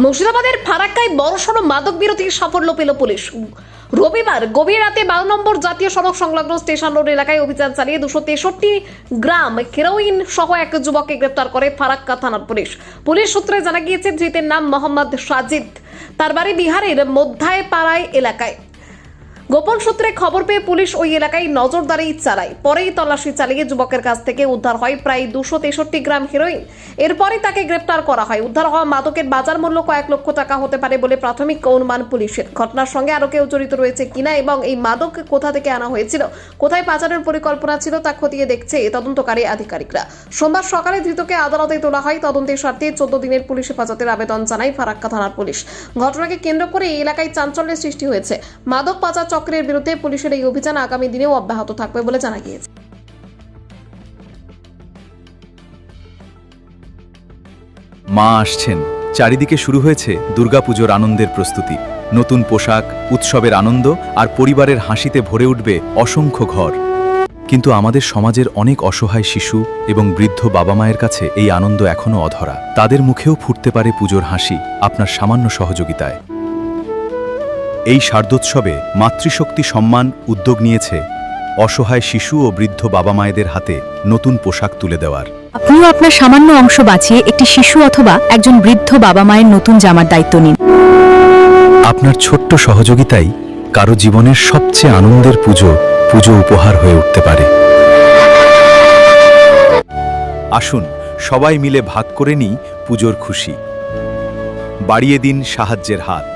মুর্শিদাবাদের ফারাক্কায় বড়সড় মাদক বিরোধী সাফল্য পেল পুলিশ। রবিবার গভীর রাতে 12 নম্বর জাতীয় সড়ক সংলগ্ন স্টেশন রোড এলাকায় অভিযান চালিয়ে 263 গ্রাম হেরোইন সহ এক যুবককে গ্রেপ্তার করে ফারাক্কা থানার পুলিশ। পুলিশ সূত্রে জানা গিয়েছে, ধৃতের নাম মোহাম্মদ সাজিদ, তার বাড়ি বিহারের মধ্যায়পাড়ায় এলাকায়। গোপন সূত্রে খবর পেয়ে পুলিশ ওই এলাকায় নজরদারি চালায়। পরেই তল্লাশি চালিয়ে যুবকের কাছ থেকে উদ্ধার হয় প্রায় 263 গ্রাম হেরোইন। এরপরই তাকে গ্রেপ্তার করা হয়। উদ্ধার হওয়া মাদকের বাজার মূল্য কয়েক লক্ষ টাকা হতে পারে বলে প্রাথমিক অনুমান পুলিশের। ঘটনার সঙ্গে আরো কেউ জড়িত রয়েছে কিনা এবং এই মাদক কোথা থেকে আনা হয়েছিল, কোথায় পাচারের পরিকল্পনা ছিল তা খতিয়ে দেখছে তদন্তকারী আধিকারিকরা। সোমবার সকালে ধৃতকে আদালতে তোলা হয়। তদন্তের স্বার্থে 14 দিনের পুলিশ হেফাজতের আবেদন জানায় ফারাক্কা থানার পুলিশ। ঘটনাকে কেন্দ্র করে এই এলাকায় চাঞ্চল্যের সৃষ্টি হয়েছে। মাদক পাচার চক্রের বিরুদ্ধে পুলিশের এই অভিযান আগামী দিনেও অব্যাহত থাকবে বলে জানা গিয়েছে। মা আসছেন, চারিদিকে শুরু হয়েছে দুর্গাপুজোর আনন্দের প্রস্তুতি। নতুন পোশাক, উৎসবের আনন্দ আর পরিবারের হাসিতে ভরে উঠবে অসংখ্য ঘর। কিন্তু আমাদের সমাজের অনেক অসহায় শিশু এবং বৃদ্ধ বাবা মায়ের কাছে এই আনন্দ এখনও অধরা। তাদের মুখেও ফুটতে পারে পুজোর হাসি আপনার সামান্য সহযোগিতায়। এই শারদোৎসবে মাতৃশক্তি সম্মান উদ্যোগ নিয়েছে অসহায় শিশু ও বৃদ্ধ বাবা মায়েদের হাতে নতুন পোশাক তুলে দেওয়ার। আপনিও আপনার সামান্য অংশ বাঁচিয়ে একটি শিশু অথবা একজন বৃদ্ধ বাবা মায়ের নতুন জামার দায়িত্ব নিন। আপনার ছোট্ট সহযোগিতাই কারো জীবনের সবচেয়ে আনন্দের পুজো উপহার হয়ে উঠতে পারে। আসুন সবাই মিলে ভাগ করে নিই পুজোর খুশি। বাড়িয়ে দিন সাহায্যের হাত।